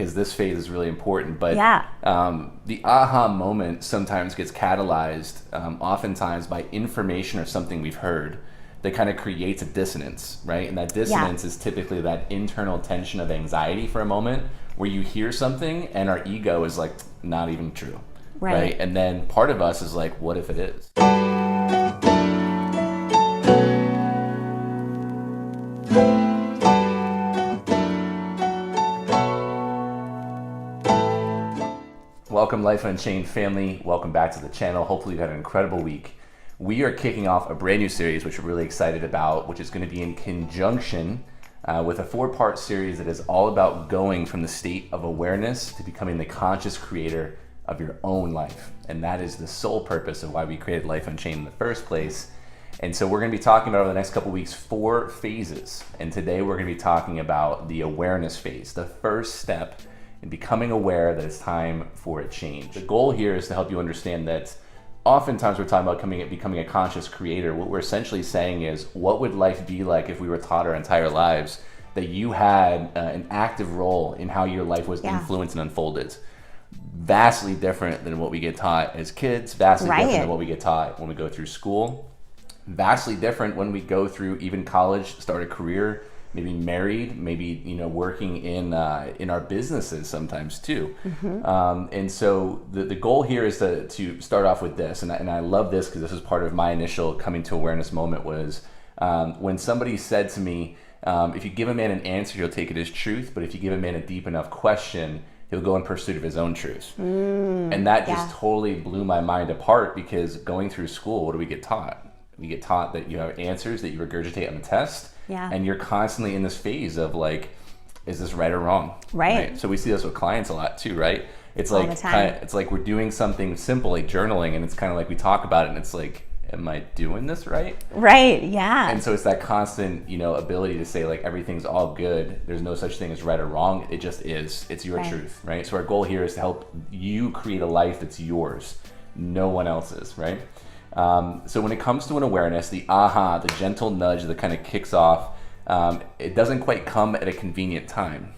because this phase is really important. But Yeah. The aha moment sometimes gets catalyzed, oftentimes by information or something we've heard that kind of creates a dissonance, right? And that dissonance is typically that internal tension of anxiety for a moment where you hear something and our ego is like, not even true, right? And then part of us is like, what if it is? Welcome, Life Unchained family. Welcome back to the channel. Hopefully you've had an incredible week. We are kicking off a brand new series, which we're really excited about, which is going to be in conjunction with a 4-part series that is all about going from the state of awareness to becoming the conscious creator of your own life. And that is the sole purpose of why we created Life Unchained in the first place. And so we're going to be talking about over the next couple weeks 4 phases. And today we're going to be talking about the awareness phase, the first step in becoming aware that it's time for a change. The goal here is to help you understand that oftentimes we're talking about becoming a conscious creator. What we're essentially saying is, what would life be like if we were taught our entire lives that you had an active role in how your life was influenced and unfolded? Vastly different than what we get taught as kids, vastly different than what we get taught when we go through school, vastly different when we go through even college, start a career, maybe married, maybe working in our businesses sometimes too. And so the goal here is to start off with this, and I love this because this is part of my initial coming to awareness moment was when somebody said to me, if you give a man an answer, he'll take it as truth, but if you give a man a deep enough question, he'll go in pursuit of his own truth. And that just totally blew my mind apart, because going through school, what do we get taught? We get taught that you have answers that you regurgitate on the test. And you're constantly in this phase of like, is this right or wrong? Right. So we see this with clients a lot too, right? It's like it's like we're doing something simple like journaling, and it's kind of like we talk about it and it's like, am I doing this right? Right. Yeah. And so it's that constant, ability to say like everything's all good. There's no such thing as right or wrong. It just is. It's your truth, right? So our goal here is to help you create a life that's yours, no one else's, right? So when it comes to an awareness, the aha, the gentle nudge that kind of kicks off, it doesn't quite come at a convenient time,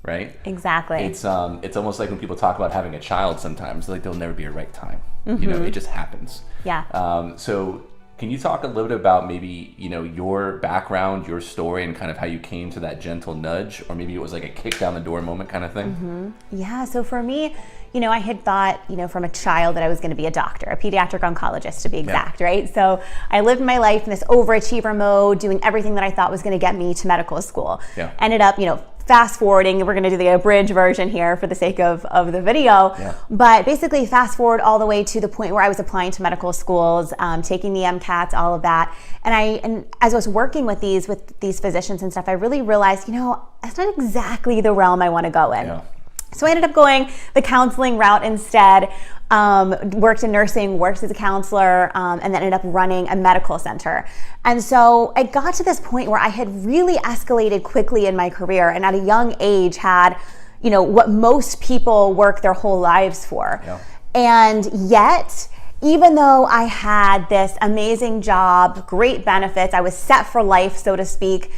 right? Exactly. It's almost like when people talk about having a child sometimes, like there'll never be a right time. It just happens. Yeah. So can you talk a little bit about maybe, your background, your story, and kind of how you came to that gentle nudge, or maybe it was like a kick down the door moment kind of thing? Yeah, so for me, I had thought, from a child that I was going to be a doctor, a pediatric oncologist to be exact, right? So I lived my life in this overachiever mode, doing everything that I thought was going to get me to medical school. Ended up, fast forwarding, we're going to do the abridged version here for the sake of the video, but basically fast forward all the way to the point where I was applying to medical schools, taking the MCATs, all of that. And as I was working with these physicians and stuff, I really realized, that's not exactly the realm I want to go in. So I ended up going the counseling route instead, worked in nursing, worked as a counselor, and then ended up running a medical center. And so I got to this point where I had really escalated quickly in my career, and at a young age had, what most people work their whole lives for. And yet, even though I had this amazing job, great benefits, I was set for life, so to speak,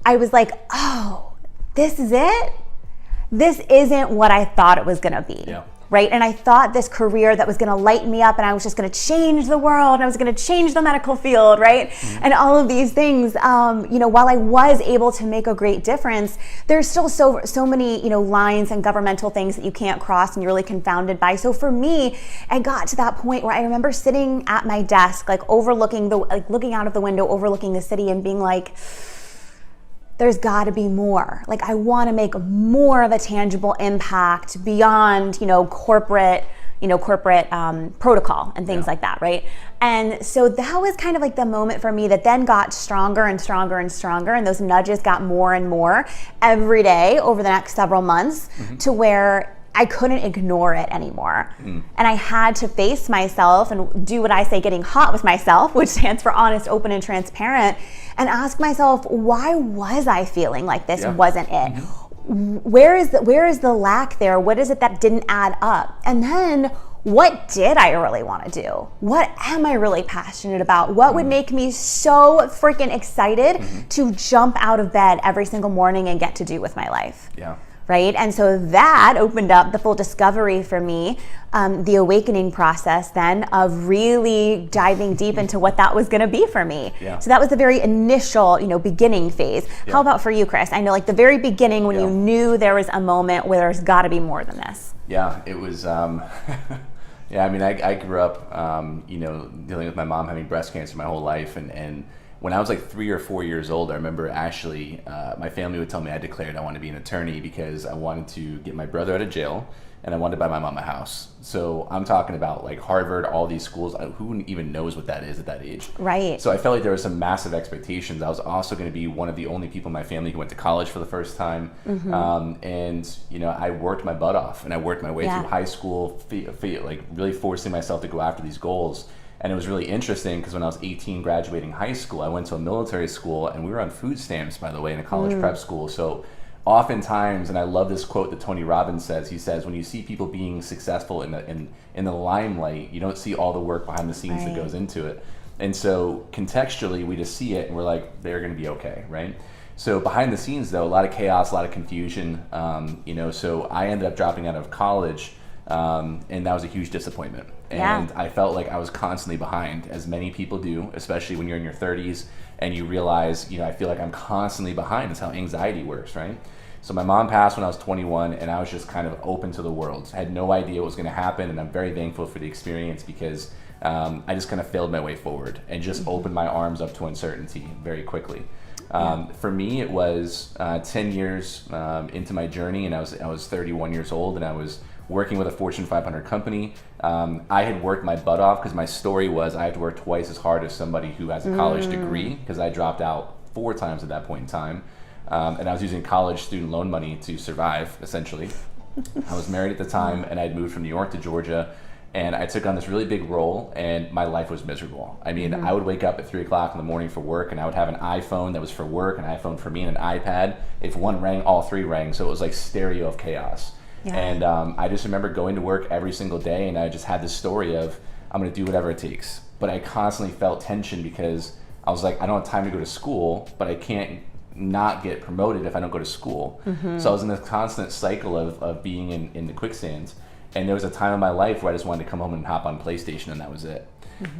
I was like, oh, this is it? This isn't what I thought it was gonna be, right? And I thought this career that was gonna light me up and I was just gonna change the world and I was gonna change the medical field, right? And all of these things, while I was able to make a great difference, there's still so many, lines and governmental things that you can't cross and you're really confounded by. So for me, I got to that point where I remember sitting at my desk, like looking out of the window, overlooking the city and being like, there's got to be more. Like, I want to make more of a tangible impact beyond, corporate protocol and things like that, right? And so that was kind of like the moment for me that then got stronger and stronger and stronger, and those nudges got more and more every day over the next several months to where I couldn't ignore it anymore. And I had to face myself and do what I say, getting hot with myself, which stands for honest, open, and transparent, and ask myself, why was I feeling like this wasn't it? Where is the lack there? What is it that didn't add up? And then what did I really want to do? What am I really passionate about? What would make me so freaking excited to jump out of bed every single morning and get to do with my life? right? And so that opened up the full discovery for me, the awakening process then of really diving deep into what that was going to be for me. Yeah. So that was the very initial, beginning phase. Yeah. How about for you, Chris? I know like the very beginning when you knew there was a moment where there's got to be more than this. Yeah, it was, yeah, I mean, I grew up, dealing with my mom having breast cancer my whole life. And when I was like 3 or 4 years old, I remember actually my family would tell me I declared I wanted to be an attorney because I wanted to get my brother out of jail and I wanted to buy my mom a house. So I'm talking about like Harvard, all these schools. Who even knows what that is at that age? Right. So I felt like there were some massive expectations. I was also going to be one of the only people in my family who went to college for the first time. And, I worked my butt off and I worked my way through high school, like really forcing myself to go after these goals. And it was really interesting because when I was 18 graduating high school, I went to a military school and we were on food stamps, by the way, in a college prep school. So oftentimes, and I love this quote that Tony Robbins says, he says, when you see people being successful in the limelight, you don't see all the work behind the scenes that goes into it. And so contextually, we just see it and we're like, they're going to be okay, right? So behind the scenes, though, a lot of chaos, a lot of confusion, so I ended up dropping out of college, and that was a huge disappointment. And I felt like I was constantly behind, as many people do, especially when you're in your 30s and you realize, I feel like I'm constantly behind. That's how anxiety works, right? So my mom passed when I was 21 and I was just kind of open to the world. I had no idea what was going to happen, and I'm very thankful for the experience because I just kind of failed my way forward and just opened my arms up to uncertainty very quickly. For me, it was 10 years into my journey, and I was 31 years old, and I was working with a Fortune 500 company. I had worked my butt off because my story was I had to work twice as hard as somebody who has a college degree because I dropped out 4 times at that point in time. And I was using college student loan money to survive, essentially. I was married at the time, and I'd moved from New York to Georgia, and I took on this really big role, and my life was miserable. I mean, I would wake up at 3 o'clock in the morning for work, and I would have an iPhone that was for work, an iPhone for me, and an iPad. If one rang, all 3 rang, so it was like stereo of chaos. Yeah. And I just remember going to work every single day, and I just had this story of, I'm gonna do whatever it takes. But I constantly felt tension because I was like, I don't have time to go to school, but I can't not get promoted if I don't go to school. So I was in this constant cycle of being in the quicksand. And there was a time in my life where I just wanted to come home and hop on PlayStation, and that was it.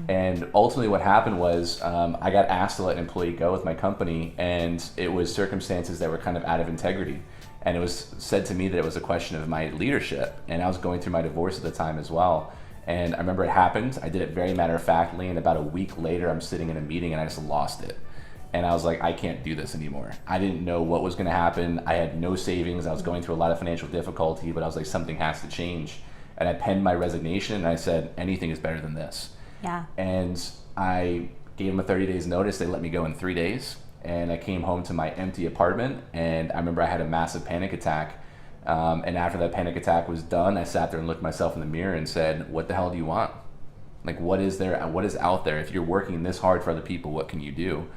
And ultimately what happened was I got asked to let an employee go with my company, and it was circumstances that were kind of out of integrity. And it was said to me that it was a question of my leadership, and I was going through my divorce at the time as well. And I remember it happened. I did it very matter-of-factly, and about a week later, I'm sitting in a meeting and I just lost it. And I was like, I can't do this anymore. I didn't know what was gonna happen. I had no savings. I was going through a lot of financial difficulty, but I was like, something has to change. And I penned my resignation, and I said, anything is better than this. Yeah. And I gave them a 30 days notice. They let me go in 3 days. And I came home to my empty apartment, and I remember I had a massive panic attack. And after that panic attack was done, I sat there and looked myself in the mirror and said, what the hell do you want? Like, what is there? What is out there? If you're working this hard for other people, what can you do?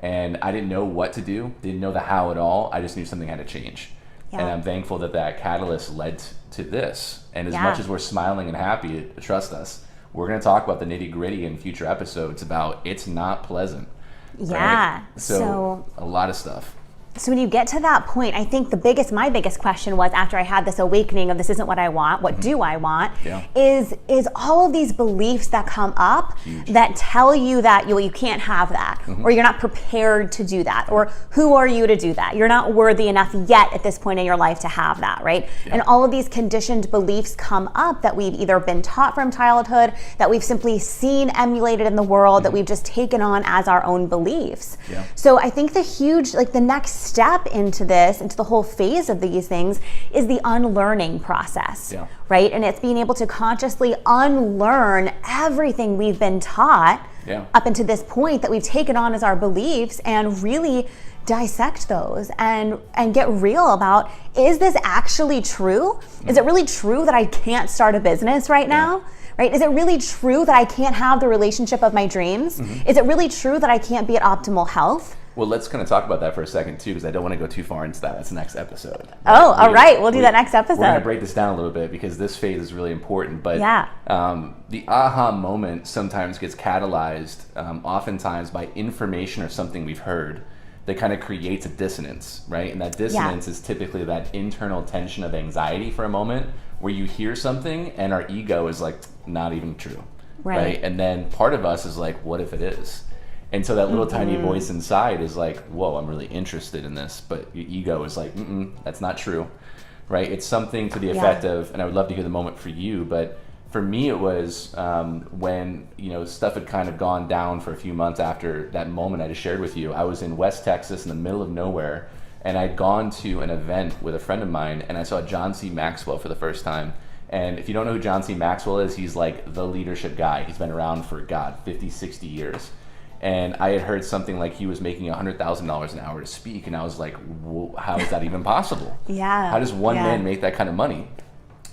And I didn't know what to do, didn't know the how at all. I just knew something had to change. Yeah. And I'm thankful that catalyst led to this. And as much as we're smiling and happy, trust us, we're going to talk about the nitty gritty in future episodes about it's not pleasant. Yeah. Right? So a lot of stuff. So when you get to that point, I think my biggest question was, after I had this awakening of this isn't what I want, what do I want, is all of these beliefs that come up that tell you that you can't have that, or you're not prepared to do that, or who are you to do that? You're not worthy enough yet at this point in your life to have that, right? And all of these conditioned beliefs come up that we've either been taught from childhood, that we've simply seen emulated in the world, that we've just taken on as our own beliefs. So I think the next step into the whole phase of these things is the unlearning process, right? And it's being able to consciously unlearn everything we've been taught up until this point that we've taken on as our beliefs, and really dissect those and get real about, is this actually true? Is it really true that I can't start a business right now? Right? Is it really true that I can't have the relationship of my dreams? Is it really true that I can't be at optimal health? Well, let's kind of talk about that for a second too, because I don't want to go too far into that. That's the next episode. Oh, all right. We'll do that next episode. We're going to break this down a little bit because this phase is really important. But the aha moment sometimes gets catalyzed, oftentimes by information or something we've heard that kind of creates a dissonance, right? And that dissonance is typically that internal tension of anxiety for a moment where you hear something and our ego is like, not even true, right? And then part of us is like, what if it is? And so that little tiny voice inside is like, whoa, I'm really interested in this. But your ego is like, that's not true, right? It's something to the effect of, and I would love to hear the moment for you, but for me it was when, stuff had kind of gone down for a few months after that moment I just shared with you. I was in West Texas in the middle of nowhere, and I'd gone to an event with a friend of mine, and I saw John C. Maxwell for the first time. And if you don't know who John C. Maxwell is, he's like the leadership guy. He's been around for, 50, 60 years. And I had heard something like he was making $100,000 an hour to speak, and I was like, how is that even possible? How does one man make that kind of money?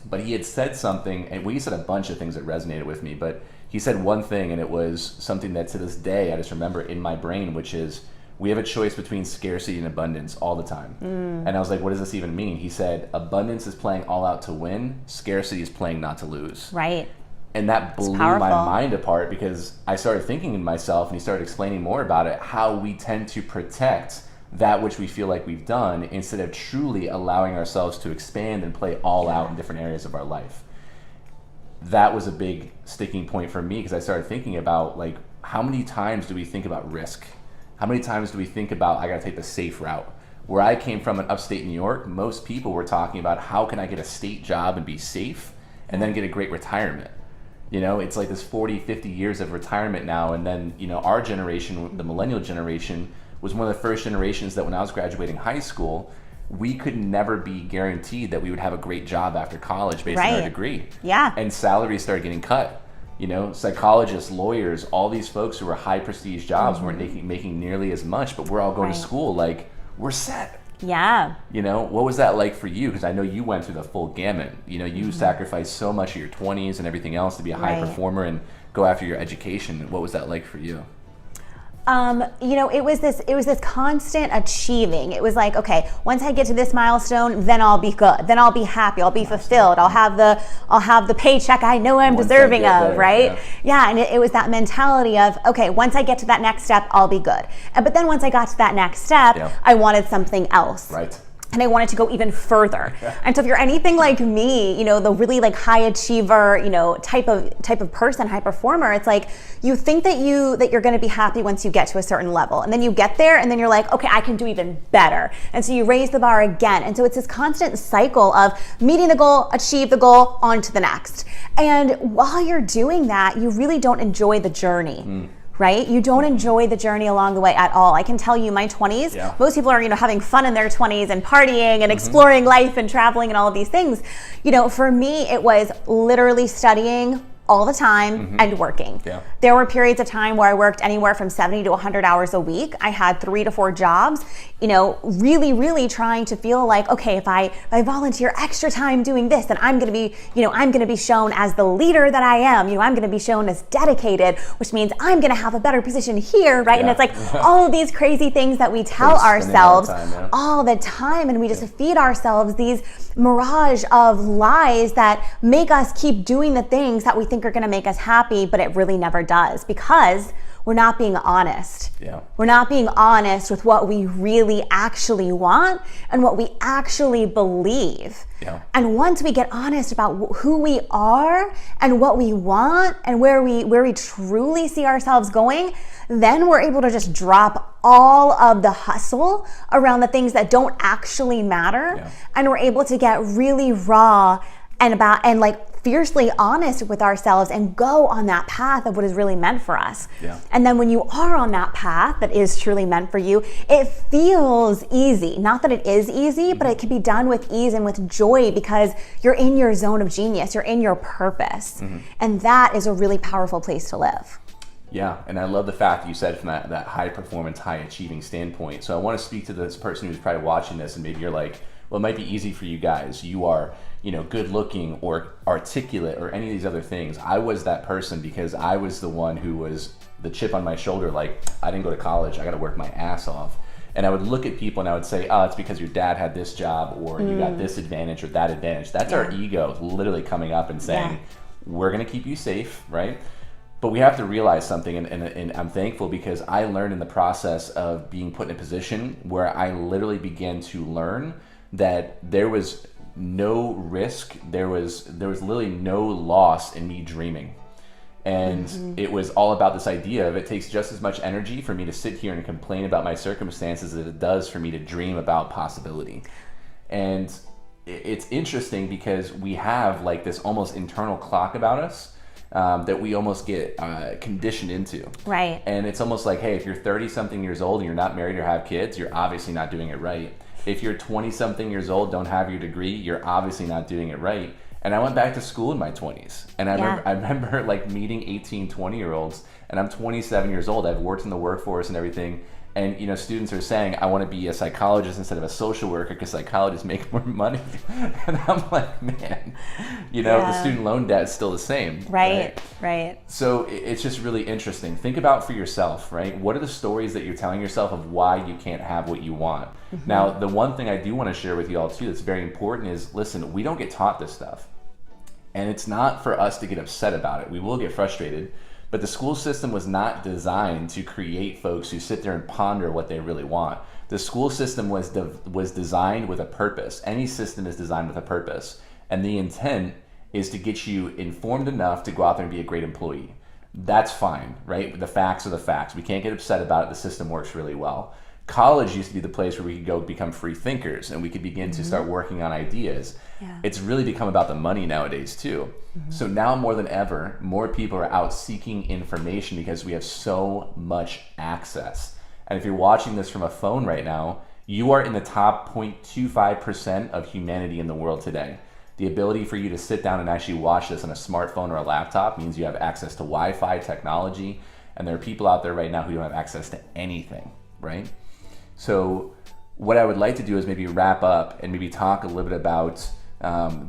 But he had said something, and he said a bunch of things that resonated with me, but he said one thing, and it was something that to this day I just remember in my brain, which is, we have a choice between scarcity and abundance all the time. And I was like, what does this even mean? He said, abundance is playing all out to win, scarcity is playing not to lose. Right. And that blew my mind apart, because I started thinking in myself, and he started explaining more about it, how we tend to protect that which we feel like we've done instead of truly allowing ourselves to expand and play all out in different areas of our life. That was a big sticking point for me, because I started thinking about, like, how many times do we think about risk? How many times do we think about, I gotta take the safe route? Where I came from in upstate New York, most people were talking about, how can I get a state job and be safe and then get a great retirement? It's like this 40, 50 years of retirement now. And then, our generation, the millennial generation, was one of the first generations that when I was graduating high school, we could never be guaranteed that we would have a great job after college based on our degree. And salaries started getting cut. Psychologists, lawyers, all these folks who were high prestige jobs weren't making nearly as much, but we're all going to school like, we're set. What was that like for you? Because I know you went through the full gamut. You sacrificed so much of your 20s and everything else to be a high performer and go after your education. What was that like for you? It was this constant achieving. It was like, okay, once I get to this milestone, then I'll be good. Then I'll be happy. I'll be fulfilled. I'll have the paycheck I know I'm deserving of, right? And it was that mentality of, okay, once I get to that next step, I'll be good. But then once I got to that next step, I wanted something else. And I wanted to go even further. And so if you're anything like me, the really like high achiever, type of person, high performer, it's like you think that you're going to be happy once you get to a certain level. And then you get there and then you're like, okay, I can do even better. And so you raise the bar again. And so it's this constant cycle of meeting the goal, achieve the goal, on to the next. And while you're doing that, you really don't enjoy the journey. Right? You don't enjoy the journey along the way at all. I can tell you my 20s, most people are, having fun in their 20s and partying and exploring life and traveling and all of these things. For me, it was literally studying all the time and working. There were periods of time where I worked anywhere from 70 to 100 hours a week. I had 3 to 4 jobs, really, really trying to feel like, okay, if I volunteer extra time doing this, then I'm going to be shown as the leader that I am. I'm going to be shown as dedicated, which means I'm going to have a better position here, right? And it's like all of these crazy things that we tell ourselves all the time, and we just feed ourselves these mirage of lies that make us keep doing the things that we think are going to make us happy, but it really never does, because we're not being honest. We're not being honest with what we really actually want and what we actually believe. And once we get honest about who we are and what we want and where we truly see ourselves going, then we're able to just drop all of the hustle around the things that don't actually matter, and we're able to get really raw and like fiercely honest with ourselves and go on that path of what is really meant for us. And then when you are on that path that is truly meant for you, it feels easy. Not that it is easy, but it can be done with ease and with joy, because you're in your zone of genius, you're in your purpose. And that is a really powerful place to live. And I love the fact that you said from that high performance, high achieving standpoint. So I want to speak to this person who's probably watching this, and maybe you're like, well, it might be easy for you guys. You are, good looking or articulate or any of these other things. I was that person because I was the one who was the chip on my shoulder. Like, I didn't go to college. I got to work my ass off. And I would look at people and I would say, oh, it's because your dad had this job, or you got this advantage or that advantage. That's our ego literally coming up and saying, we're going to keep you safe, right? But we have to realize something, and I'm thankful because I learned in the process of being put in a position where I literally began to learn that there was no risk, there was literally no loss in me dreaming. And it was all about this idea of it takes just as much energy for me to sit here and complain about my circumstances as it does for me to dream about possibility. And it's interesting because we have like this almost internal clock about us that we almost get conditioned into. Right. And it's almost like, hey, if you're 30-something years old and you're not married or have kids, you're obviously not doing it right. If you're 20-something years old, don't have your degree, you're obviously not doing it right. And I went back to school in my 20s. And I remember like meeting 18, 20-year-olds, and I'm 27 years old. I've worked in the workforce and everything. And, you know, students are saying, I want to be a psychologist instead of a social worker because psychologists make more money. And I'm like, man, you know, the student loan debt is still the same. Right. So it's just really interesting. Think about for yourself, right? What are the stories that you're telling yourself of why you can't have what you want? Now, the one thing I do want to share with you all too that's very important is, listen, we don't get taught this stuff. And it's not for us to get upset about it. We will get frustrated. But the school system was not designed to create folks who sit there and ponder what they really want. The school system was designed with a purpose. Any system is designed with a purpose. And the intent is to get you informed enough to go out there and be a great employee. That's fine, right? The facts are the facts. We can't get upset about it. The system works really well. College used to be the place where we could go become free thinkers and we could begin to start working on ideas. It's really become about the money nowadays too. So now more than ever, more people are out seeking information because we have so much access. And if you're watching this from a phone right now, you are in the top 0.25% of humanity in the world today. The ability for you to sit down and actually watch this on a smartphone or a laptop means you have access to Wi-Fi technology. And there are people out there right now who don't have access to anything, right? So what I would like to do is maybe wrap up and maybe talk a little bit about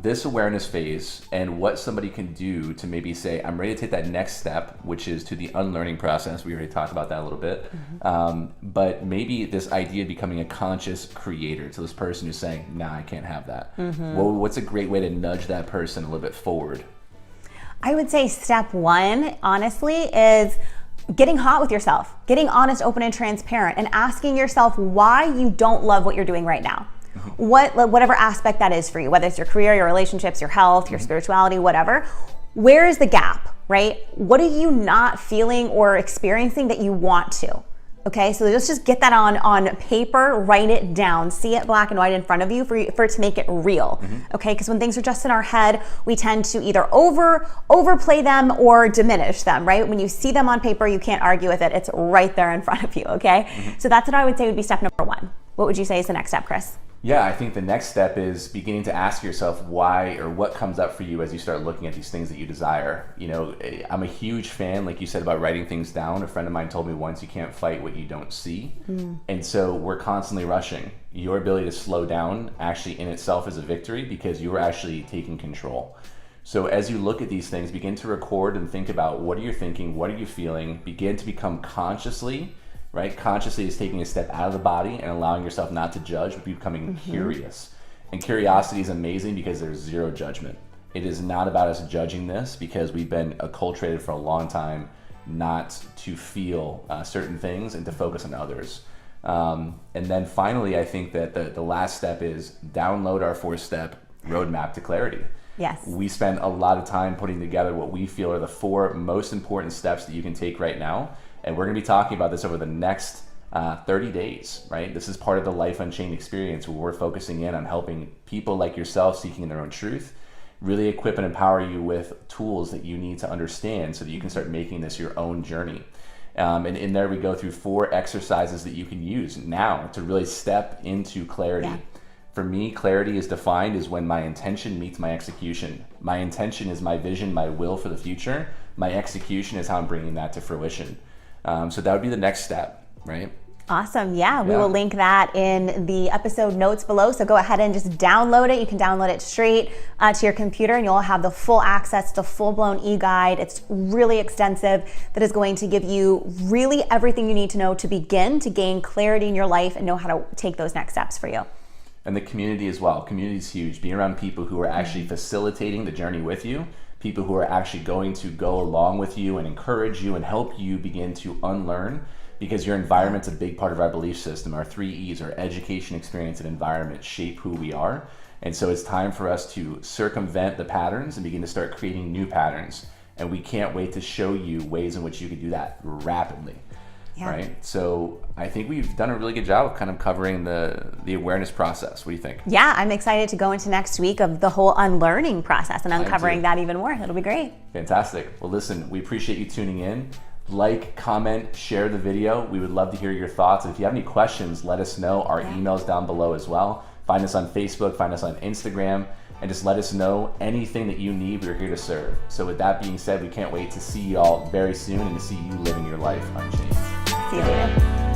this awareness phase and what somebody can do to maybe say, I'm ready to take that next step, which is to the unlearning process. We already talked about that a little bit. But maybe this idea of becoming a conscious creator to this person who's saying, nah, I can't have that. Well, what's a great way to nudge that person a little bit forward? I would say step one, honestly, is getting hot with yourself, getting honest, open, and transparent, and asking yourself why you don't love what you're doing right now. Whatever aspect that is for you, whether it's your career, your relationships, your health, your spirituality, whatever. Where is the gap, right? What are you not feeling or experiencing that you want to? Okay, so let's just get that on paper, write it down, see it black and white in front of you for it to make it real. Okay, because when things are just in our head, we tend to either overplay them or diminish them, right? When you see them on paper, you can't argue with it. It's right there in front of you, okay? So that's what I would say would be step number one. What would you say is the next step, Chris? Yeah, I think the next step is beginning to ask yourself why or what comes up for you as you start looking at these things that you desire. You know, I'm a huge fan, like you said, about writing things down. A friend of mine told me once, you can't fight what you don't see. And so we're constantly rushing. Your ability to slow down actually in itself is a victory because you are actually taking control. So as you look at these things, begin to record and think about what are you thinking, what are you feeling, begin to become consciously, right? Consciously is taking a step out of the body and allowing yourself not to judge, but becoming curious. And curiosity is amazing because there's zero judgment. It is not about us judging this because we've been acculturated for a long time not to feel certain things and to focus on others. And then finally, I think that the last step is download our 4-step roadmap to clarity. Yes. We spent a lot of time putting together what we feel are the 4 most important steps that you can take right now. And we're going to be talking about this over the next 30 days, right? This is part of the Life Unchained experience where we're focusing in on helping people like yourself seeking their own truth, really equip and empower you with tools that you need to understand so that you can start making this your own journey. And in there we go through 4 exercises that you can use now to really step into clarity. Yeah. For me, clarity is defined as when my intention meets my execution. My intention is my vision, my will for the future. My execution is how I'm bringing that to fruition. So that would be the next step, right? Awesome. Yeah, we will link that in the episode notes below. So go ahead and just download it. You can download it straight to your computer and you'll have the full access to full-blown e-guide. It's really extensive that is going to give you really everything you need to know to begin to gain clarity in your life and know how to take those next steps for you. And the community as well. Community is huge. Being around people who are actually facilitating the journey with you, people who are actually going to go along with you and encourage you and help you begin to unlearn, because your environment's a big part of our belief system. Our 3 E's, our education, experience, and environment shape who we are. And so it's time for us to circumvent the patterns and begin to start creating new patterns. And we can't wait to show you ways in which you can do that rapidly. Yeah. Right? So I think we've done a really good job of kind of covering the awareness process. What do you think? Yeah, I'm excited to go into next week of the whole unlearning process and uncovering that even more. It'll be great. Fantastic. Well, listen, we appreciate you tuning in. Like, comment, share the video. We would love to hear your thoughts. And if you have any questions, let us know. Our email's down below as well. Find us on Facebook, find us on Instagram, and just let us know anything that you need. We're here to serve. So with that being said, we can't wait to see you all very soon and to see you living your life unchanged. See you later.